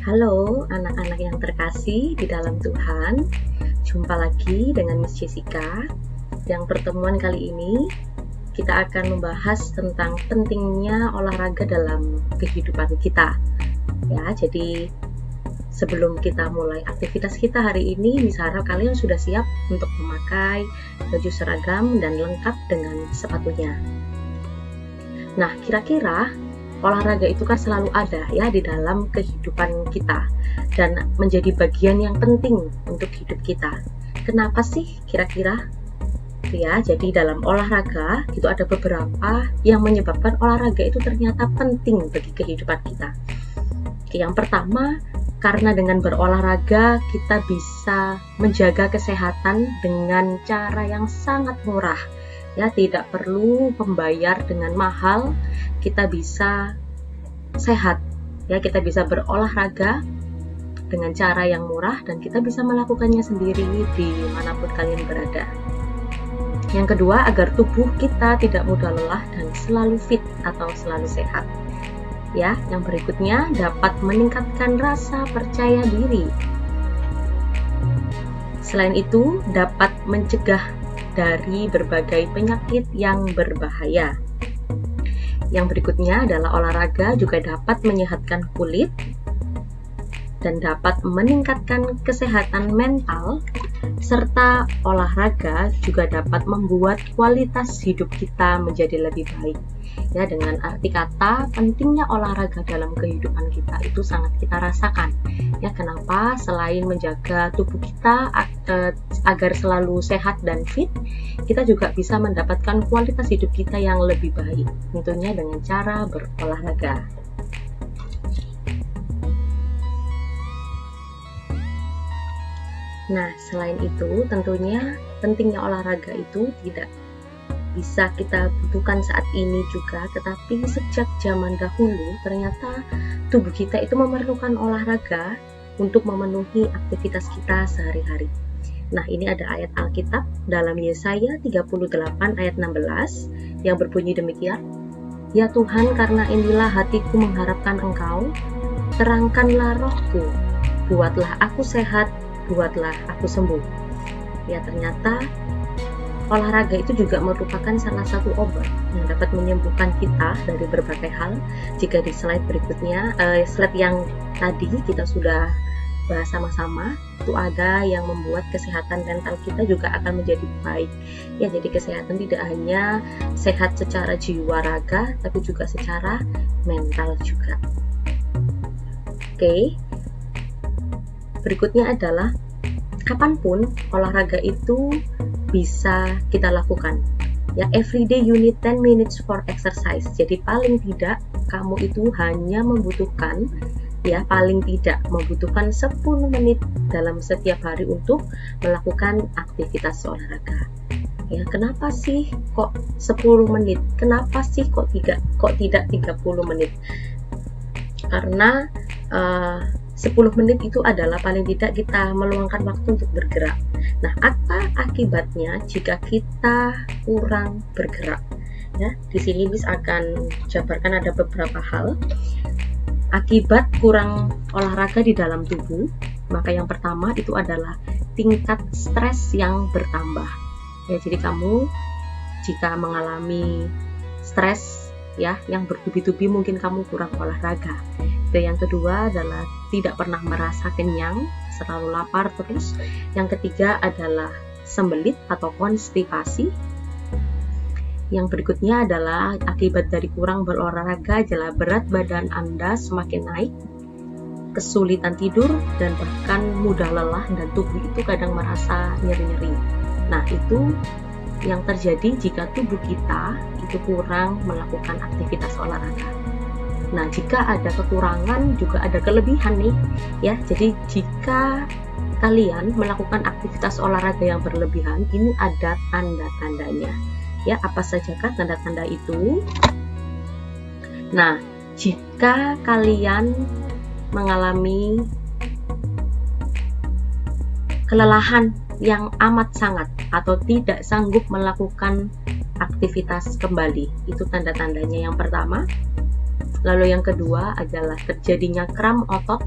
Halo anak-anak yang terkasih di dalam Tuhan. Jumpa lagi dengan Miss Jessica. Yang pertemuan kali ini kita akan membahas tentang pentingnya olahraga dalam kehidupan kita. Ya, jadi sebelum kita mulai aktivitas kita hari ini, misalnya kalian sudah siap untuk memakai baju seragam dan lengkap dengan sepatunya. Nah, kira-kira olahraga itu kan selalu ada ya di dalam kehidupan kita dan menjadi bagian yang penting untuk hidup kita. Kenapa sih kira-kira? Ya, jadi dalam olahraga itu ada beberapa yang menyebabkan olahraga itu ternyata penting bagi kehidupan kita. Yang pertama, karena dengan berolahraga kita bisa menjaga kesehatan dengan cara yang sangat murah. Ya, tidak perlu membayar dengan mahal, kita bisa sehat. Ya, kita bisa berolahraga dengan cara yang murah dan kita bisa melakukannya sendiri di manapun kalian berada. Yang kedua, agar tubuh kita tidak mudah lelah dan selalu fit atau selalu sehat. Ya, yang berikutnya dapat meningkatkan rasa percaya diri. Selain itu, dapat mencegah dari berbagai penyakit yang berbahaya. Yang berikutnya adalah olahraga juga dapat menyehatkan kulit dan dapat meningkatkan kesehatan mental, serta olahraga juga dapat membuat kualitas hidup kita menjadi lebih baik. Ya, dengan arti kata pentingnya olahraga dalam kehidupan kita itu sangat kita rasakan. Ya, kenapa? Selain menjaga tubuh kita agar selalu sehat dan fit, kita juga bisa mendapatkan kualitas hidup kita yang lebih baik, tentunya dengan cara berolahraga. Nah, selain itu, tentunya pentingnya olahraga itu tidak bisa kita butuhkan saat ini juga, tetapi sejak zaman dahulu ternyata tubuh kita itu memerlukan olahraga untuk memenuhi aktivitas kita sehari-hari. Nah, ini ada ayat Alkitab dalam Yesaya 38 ayat 16 yang berbunyi demikian. Ya Tuhan, karena inilah hatiku mengharapkan Engkau, terangkanlah rohku, buatlah aku sehat, buatlah aku sembuh. Ya, ternyata olahraga itu juga merupakan salah satu obat yang dapat menyembuhkan kita dari berbagai hal. Jika di slide berikutnya, slide yang tadi kita sudah bahas sama-sama, itu ada yang membuat kesehatan mental kita juga akan menjadi baik. Ya, jadi kesehatan tidak hanya sehat secara jiwa raga, tapi juga secara mental juga. Oke. Berikutnya adalah kapanpun olahraga itu bisa kita lakukan. Ya, everyday you need 10 minutes for exercise. Jadi paling tidak kamu itu hanya membutuhkan, ya paling tidak membutuhkan 10 menit dalam setiap hari untuk melakukan aktivitas olahraga. Ya, kenapa sih kok 10 menit? Kenapa sih kok tidak 30 menit? Karena 10 menit itu adalah paling tidak kita meluangkan waktu untuk bergerak. Nah, apa akibatnya jika kita kurang bergerak? Ya, di sini Miss akan jabarkan ada beberapa hal akibat kurang olahraga di dalam tubuh. Maka yang pertama itu adalah tingkat stres yang bertambah. Ya, jadi kamu jika mengalami stres ya yang bertubi-tubi, mungkin kamu kurang olahraga. Dan yang kedua adalah tidak pernah merasa kenyang, selalu lapar terus. Yang ketiga adalah sembelit atau konstipasi. Yang berikutnya adalah akibat dari kurang berolahraga adalah berat badan Anda semakin naik, kesulitan tidur, dan bahkan mudah lelah, dan tubuh itu kadang merasa nyeri-nyeri. Nah, itu yang terjadi jika tubuh kita itu kurang melakukan aktivitas olahraga. Nah, jika ada kekurangan juga ada kelebihan nih, ya. Jadi jika kalian melakukan aktivitas olahraga yang berlebihan, ini ada tanda-tandanya. Ya, apa sajakah tanda-tanda itu? Nah, jika kalian mengalami kelelahan yang amat sangat atau tidak sanggup melakukan aktivitas kembali, itu tanda-tandanya. Yang pertama, Lalu yang kedua adalah terjadinya kram otot.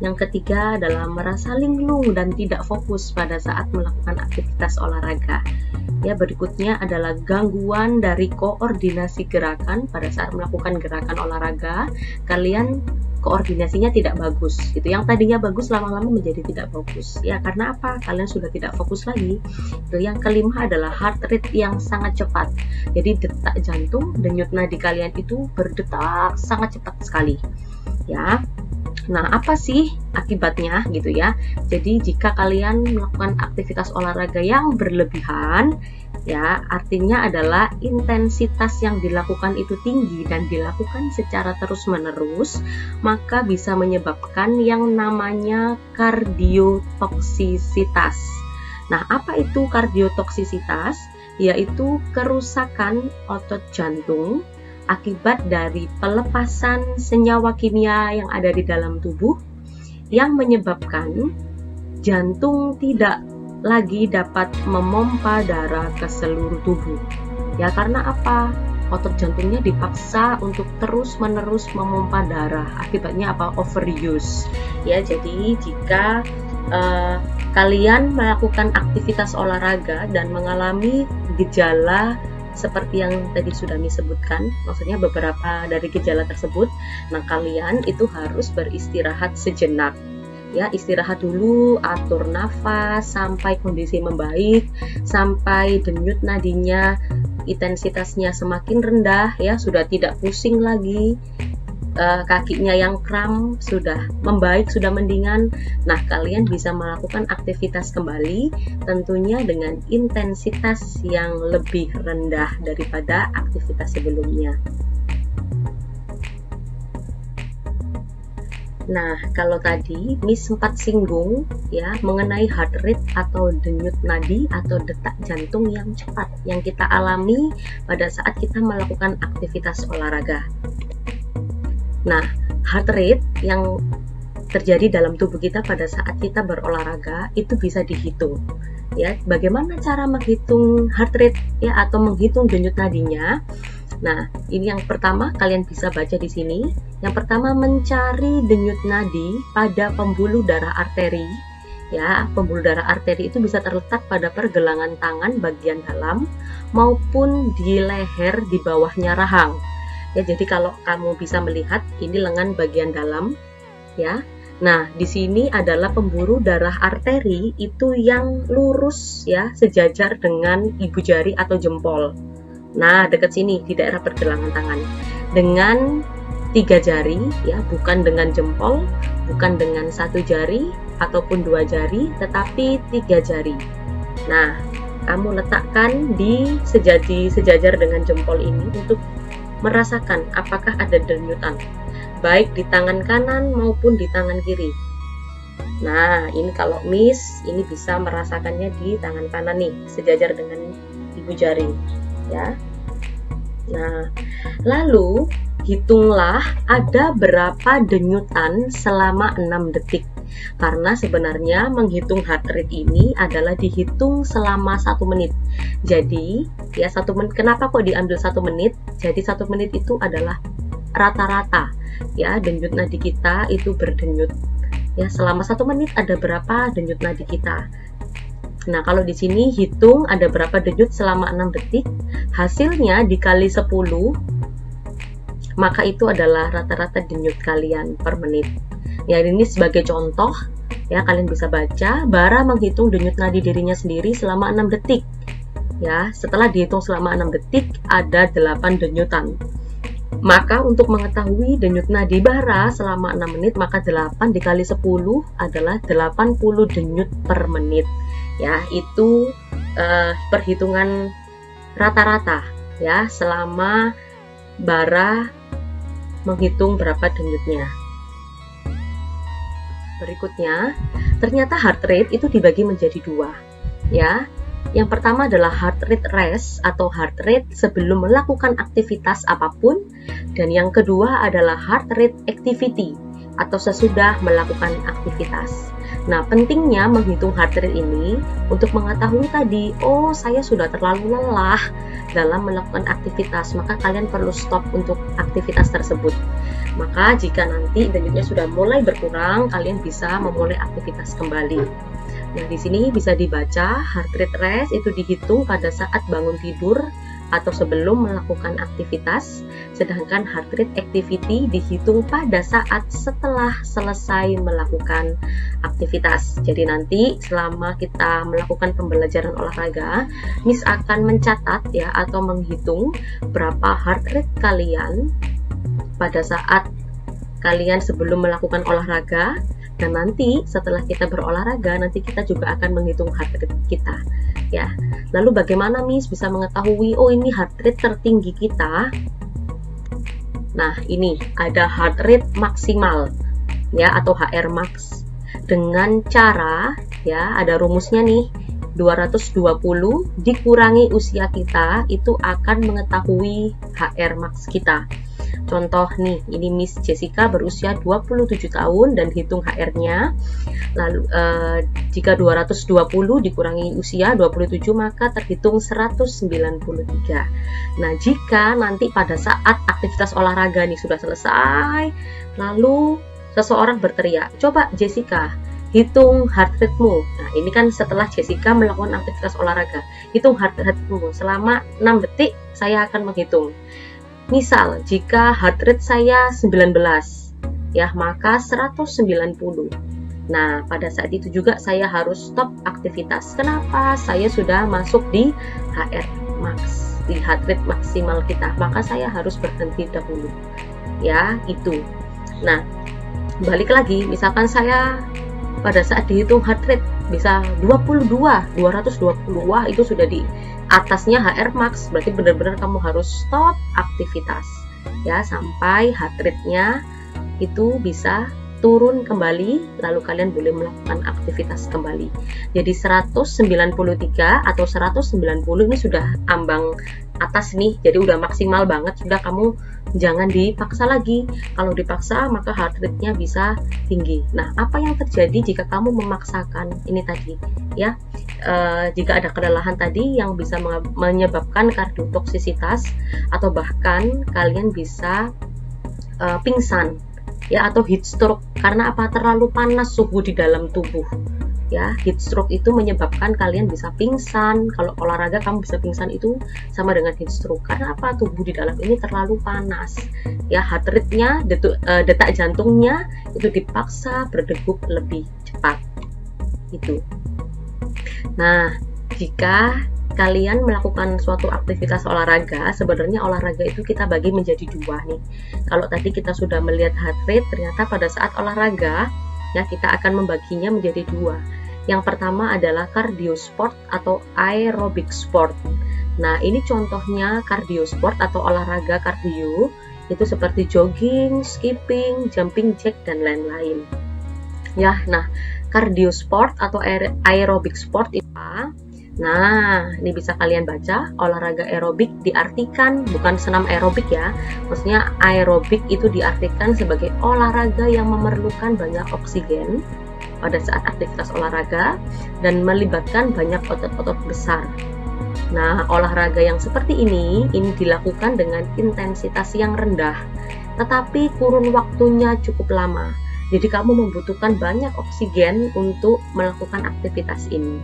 Yang ketiga adalah merasa linglung dan tidak fokus pada saat melakukan aktivitas olahraga. Ya, berikutnya adalah gangguan dari koordinasi gerakan pada saat melakukan gerakan olahraga. Kalian koordinasinya tidak bagus. Itu yang tadinya bagus lama-lama menjadi tidak bagus. Ya, karena apa? Kalian sudah tidak fokus lagi. Itu yang kelima adalah heart rate yang sangat cepat. Jadi detak jantung, denyut nadi kalian itu berdetak sangat cepat sekali. Ya. Nah, apa sih akibatnya gitu ya? Jadi jika kalian melakukan aktivitas olahraga yang berlebihan, ya artinya adalah intensitas yang dilakukan itu tinggi dan dilakukan secara terus-menerus, maka bisa menyebabkan yang namanya kardiotoksisitas. Nah, apa itu kardiotoksisitas? Yaitu kerusakan otot jantung akibat dari pelepasan senyawa kimia yang ada di dalam tubuh yang menyebabkan jantung tidak lagi dapat memompa darah ke seluruh tubuh. Ya, karena apa? Otot jantungnya dipaksa untuk terus-menerus memompa darah. Akibatnya apa? Overuse. Ya, jadi jika kalian melakukan aktivitas olahraga dan mengalami gejala seperti yang tadi sudah disebutkan, maksudnya beberapa dari gejala tersebut, nah kalian itu harus beristirahat sejenak. Ya, istirahat dulu, atur nafas sampai kondisi membaik, sampai denyut nadinya intensitasnya semakin rendah, ya sudah tidak pusing lagi, kakinya yang kram sudah membaik, sudah mendingan. Nah, kalian bisa melakukan aktivitas kembali, tentunya dengan intensitas yang lebih rendah daripada aktivitas sebelumnya. Nah, kalau tadi Miss sempat singgung ya mengenai heart rate atau denyut nadi atau detak jantung yang cepat yang kita alami pada saat kita melakukan aktivitas olahraga. Nah, heart rate yang terjadi dalam tubuh kita pada saat kita berolahraga itu bisa dihitung. Ya, bagaimana cara menghitung heart rate ya atau menghitung denyut nadinya? Nah, ini yang pertama kalian bisa baca di sini. Yang pertama, mencari denyut nadi pada pembuluh darah arteri. Ya, pembuluh darah arteri itu bisa terletak pada pergelangan tangan bagian dalam maupun di leher di bawahnya rahang. Ya, jadi kalau kamu bisa melihat ini lengan bagian dalam, ya. Nah, di sini adalah pembuluh darah arteri itu yang lurus ya, sejajar dengan ibu jari atau jempol. Nah, dekat sini di daerah pergelangan tangan. Dengan 3 jari ya, bukan dengan jempol, bukan dengan 1 jari ataupun 2 jari, tetapi 3 jari. Nah, kamu letakkan di sejajar dengan jempol ini untuk merasakan apakah ada denyutan, baik di tangan kanan maupun di tangan kiri. Nah, ini kalau Miss, ini bisa merasakannya di tangan kanan nih, sejajar dengan ibu jari, ya. Nah, lalu hitunglah ada berapa denyutan selama 6 detik. Karena sebenarnya menghitung heart rate ini adalah dihitung selama 1 menit. Jadi ya 1 menit, kenapa kok diambil 1 menit? Jadi 1 menit itu adalah rata-rata ya denyut nadi kita itu berdenyut. Ya, selama 1 menit ada berapa denyut nadi kita. Nah, kalau di sini hitung ada berapa denyut selama 6 detik, hasilnya dikali 10, maka itu adalah rata-rata denyut kalian per menit. Ya, ini sebagai contoh ya, kalian bisa baca. Bara menghitung denyut nadi dirinya sendiri selama 6 detik. Ya, setelah dihitung selama 6 detik ada 8 denyutan. Maka untuk mengetahui denyut nadi bara selama 6 menit, maka 8 dikali 10 adalah 80 denyut per menit. Ya, itu perhitungan rata-rata ya selama bara menghitung berapa denyutnya. Berikutnya, ternyata heart rate itu dibagi menjadi 2 ya. Yang pertama adalah heart rate rest atau heart rate sebelum melakukan aktivitas apapun, dan yang kedua adalah heart rate activity atau sesudah melakukan aktivitas. Nah, pentingnya menghitung heart rate ini untuk mengetahui tadi, oh saya sudah terlalu lelah dalam melakukan aktivitas, maka kalian perlu stop untuk aktivitas tersebut. Maka jika nanti denyutnya sudah mulai berkurang, kalian bisa memulai aktivitas kembali. Nah, di sini bisa dibaca heart rate rest itu dihitung pada saat bangun tidur atau sebelum melakukan aktivitas, sedangkan heart rate activity dihitung pada saat setelah selesai melakukan aktivitas. Jadi nanti selama kita melakukan pembelajaran olahraga, Miss akan mencatat ya atau menghitung berapa heart rate kalian pada saat kalian sebelum melakukan olahraga, dan nanti setelah kita berolahraga nanti kita juga akan menghitung heart rate kita ya. Lalu bagaimana Miss bisa mengetahui oh ini heart rate tertinggi kita? Nah, ini ada heart rate maksimal ya atau HR max dengan cara ya ada rumusnya nih, 220 dikurangi usia kita itu akan mengetahui HR max kita. Contoh nih, ini Miss Jessica berusia 27 tahun dan hitung HR-nya. Lalu jika 220 dikurangi usia 27 maka terhitung 193. Nah, jika nanti pada saat aktivitas olahraga nih sudah selesai, lalu seseorang berteriak, "Coba Jessica, hitung heart rate-mu." Nah, ini kan setelah Jessica melakukan aktivitas olahraga. Hitung heart rate-mu selama 6 detik, saya akan menghitung. Misal, jika heart rate saya 19, ya, maka 190. Nah, pada saat itu juga saya harus stop aktivitas. Kenapa? Saya sudah masuk di HR max, di heart rate maksimal kita. Maka saya harus berhenti dahulu. Ya, itu. Nah, balik lagi, misalkan saya pada saat dihitung heart rate bisa 220, wah itu sudah di atasnya HR max, berarti benar-benar kamu harus stop aktivitas ya sampai heart rate-nya itu bisa turun kembali, lalu kalian boleh melakukan aktivitas kembali. Jadi 193 atau 190 ini sudah ambang atas nih, jadi udah maksimal banget, sudah kamu jangan dipaksa lagi. Kalau dipaksa maka heart rate-nya bisa tinggi. Nah, apa yang terjadi jika kamu memaksakan ini tadi ya? Jika ada kelelahan tadi yang bisa menyebabkan kardiotoksisitas atau bahkan kalian bisa pingsan ya atau heat stroke karena apa? Terlalu panas suhu di dalam tubuh. Ya, heat stroke itu menyebabkan kalian bisa pingsan. Kalau olahraga kamu bisa pingsan itu sama dengan heat stroke. Karena apa? Tubuh di dalam ini terlalu panas. Ya, heart rate-nya, detak jantungnya itu dipaksa berdegup lebih cepat. Itu. Nah, jika kalian melakukan suatu aktivitas olahraga, sebenarnya olahraga itu kita bagi menjadi dua nih. Kalau tadi kita sudah melihat heart rate, ternyata pada saat olahraga ya kita akan membaginya menjadi dua. Yang pertama adalah cardio sport atau aerobic sport. Nah, ini contohnya cardio sport atau olahraga kardio itu seperti jogging, skipping, jumping jack dan lain-lain. Ya, nah cardio sport atau aerobic sport itu apa? Nah, ini bisa kalian baca, olahraga aerobik diartikan bukan senam aerobik ya. Maksudnya aerobik itu diartikan sebagai olahraga yang memerlukan banyak oksigen pada saat aktivitas olahraga dan melibatkan banyak otot-otot besar. Nah, olahraga yang seperti ini dilakukan dengan intensitas yang rendah, tetapi kurun waktunya cukup lama. Jadi kamu membutuhkan banyak oksigen untuk melakukan aktivitas ini.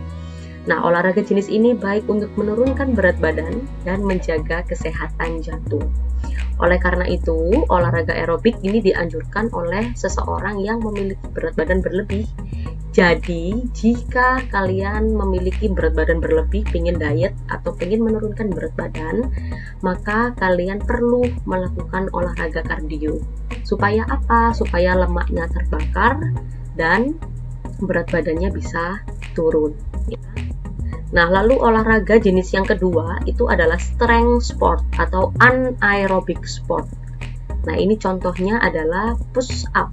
Nah, olahraga jenis ini baik untuk menurunkan berat badan dan menjaga kesehatan jantung. Oleh karena itu, olahraga aerobik ini dianjurkan oleh seseorang yang memiliki berat badan berlebih. Jadi, jika kalian memiliki berat badan berlebih, ingin diet atau ingin menurunkan berat badan, maka kalian perlu melakukan olahraga kardio. Supaya apa? Supaya lemaknya terbakar dan berat badannya bisa turun. Ya. Nah, lalu olahraga jenis yang kedua itu adalah strength sport atau anaerobic sport. Nah, ini contohnya adalah push up,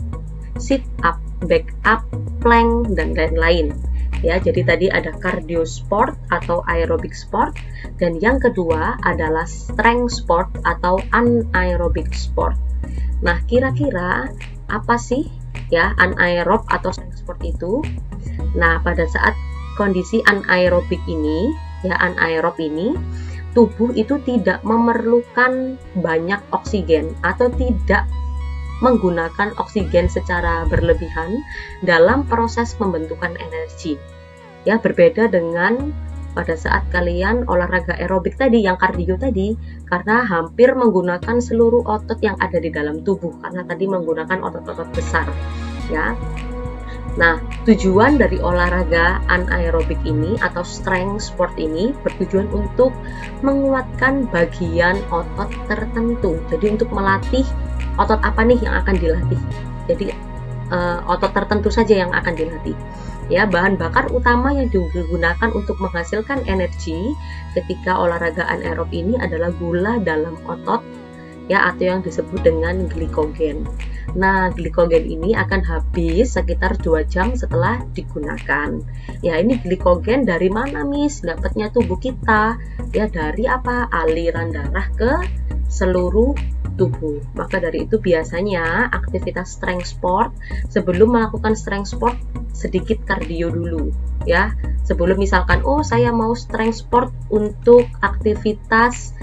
sit up, back up, plank, dan lain-lain. Ya, jadi tadi ada cardio sport atau aerobic sport, dan yang kedua adalah strength sport atau anaerobic sport. Nah, kira-kira apa sih ya, anaerob atau strength sport itu. Nah, pada saat kondisi anaerobik ini, ya, anaerob ini, tubuh itu tidak memerlukan banyak oksigen atau tidak menggunakan oksigen secara berlebihan dalam proses pembentukan energi. Ya, berbeda dengan pada saat kalian olahraga aerobik tadi, yang kardio tadi, karena hampir menggunakan seluruh otot yang ada di dalam tubuh, karena tadi menggunakan otot-otot besar, ya. Nah, tujuan dari olahraga anaerobik ini atau strength sport ini bertujuan untuk menguatkan bagian otot tertentu. Jadi untuk melatih otot apa nih yang akan dilatih. Jadi otot tertentu saja yang akan dilatih. Ya, bahan bakar utama yang digunakan untuk menghasilkan energi ketika olahraga anaerob ini adalah gula dalam otot, ya, atau yang disebut dengan glikogen. Nah, glikogen ini akan habis sekitar 2 jam setelah digunakan. Ya, ini glikogen dari mana, Miss? Dapatnya tubuh kita. Ya, dari apa? Aliran darah ke seluruh tubuh. Maka dari itu biasanya aktivitas strength sport, sebelum melakukan strength sport sedikit kardio dulu, ya. Sebelum misalkan, oh saya mau strength sport untuk aktivitas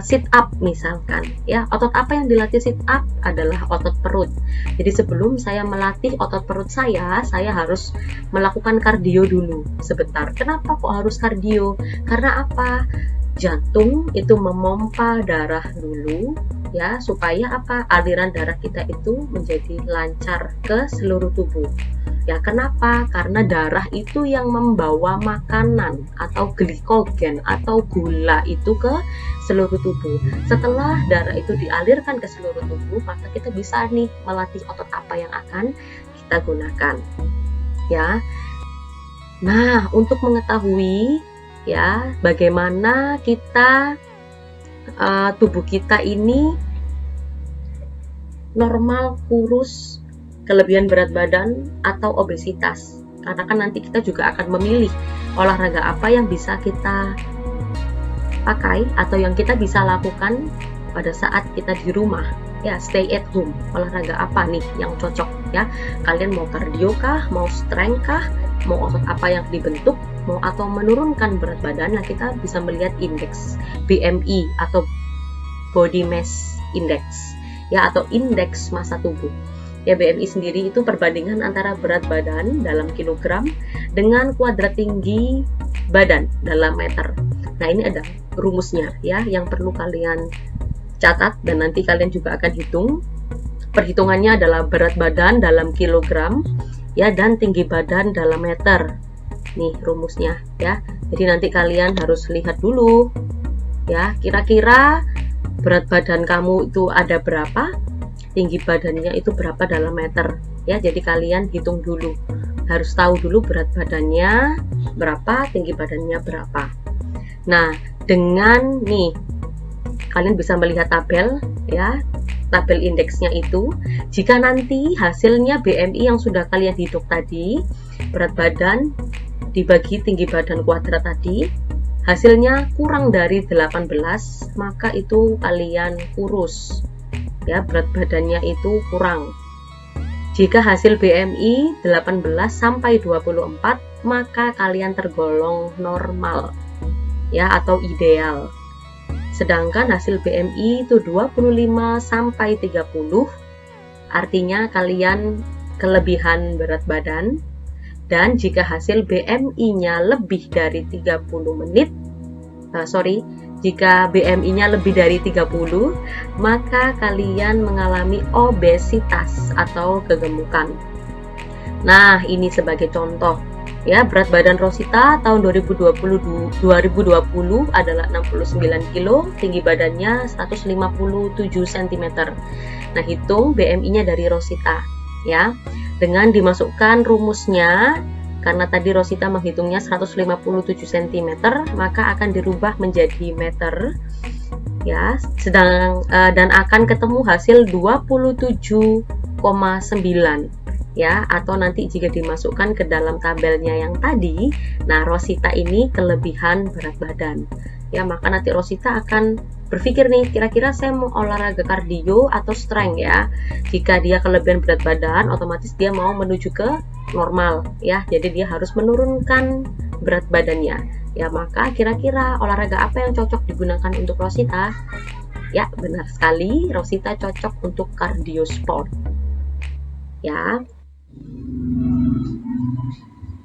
sit up misalkan, ya, otot apa yang dilatih sit up adalah otot perut. Jadi sebelum saya melatih otot perut saya harus melakukan kardio dulu sebentar. Kenapa kok harus kardio? Karena apa? Jantung itu memompa darah dulu, ya, supaya apa? Aliran darah kita itu menjadi lancar ke seluruh tubuh. Ya, kenapa? Karena darah itu yang membawa makanan atau glikogen atau gula itu ke seluruh tubuh. Setelah darah itu dialirkan ke seluruh tubuh, maka kita bisa nih melatih otot apa yang akan kita gunakan. Ya. Nah, untuk mengetahui, ya, bagaimana kita tubuh kita ini normal, kurus, kelebihan berat badan, atau obesitas. Karena kan nanti kita juga akan memilih olahraga apa yang bisa kita pakai atau yang kita bisa lakukan pada saat kita di rumah. Ya, stay at home. Olahraga apa nih yang cocok, ya? Kalian mau kardio kah, mau strength kah, mau otot apa yang dibentuk, mau atau menurunkan berat badan? Nah, kita bisa melihat indeks BMI atau body mass index, ya, atau indeks massa tubuh. Ya, BMI sendiri itu perbandingan antara berat badan dalam kilogram dengan kuadrat tinggi badan dalam meter. Nah, ini ada rumusnya, ya, yang perlu kalian catat dan nanti kalian juga akan hitung. Perhitungannya adalah berat badan dalam kilogram, ya, dan tinggi badan dalam meter. Nih rumusnya, ya. Jadi nanti kalian harus lihat dulu, ya, kira-kira berat badan kamu itu ada berapa, tinggi badannya itu berapa dalam meter, ya. Jadi kalian hitung dulu, harus tahu dulu berat badannya berapa, tinggi badannya berapa. Nah, dengan nih kalian bisa melihat tabel, ya, tabel indeksnya itu. Jika nanti hasilnya BMI yang sudah kalian hitung tadi, berat badan dibagi tinggi badan kuadrat tadi, hasilnya kurang dari 18, maka itu kalian kurus, ya, berat badannya itu kurang. Jika hasil BMI 18 sampai 24, maka kalian tergolong normal, ya, atau ideal. Sedangkan hasil BMI itu 25 sampai 30, artinya kalian kelebihan berat badan. Dan jika hasil BMI-nya lebih dari 30 menit, jika BMI-nya lebih dari 30, maka kalian mengalami obesitas atau kegemukan. Nah, ini sebagai contoh, ya, berat badan Rosita tahun 2020 adalah 69 kg, tinggi badannya 157 cm. Nah, hitung BMI-nya dari Rosita, ya. Dengan dimasukkan rumusnya, karena tadi Rosita menghitungnya 157 cm, maka akan dirubah menjadi meter, ya, dan akan ketemu hasil 27,9, ya, atau nanti jika dimasukkan ke dalam tabelnya yang tadi, nah Rosita ini kelebihan berat badan, ya, maka nanti Rosita akan berpikir nih, kira-kira saya mau olahraga kardio atau strength ya. Jika dia kelebihan berat badan, otomatis dia mau menuju ke normal ya. Jadi dia harus menurunkan berat badannya. Ya, maka kira-kira olahraga apa yang cocok digunakan untuk Rosita? Ya, benar sekali, Rosita cocok untuk cardio sport. Ya,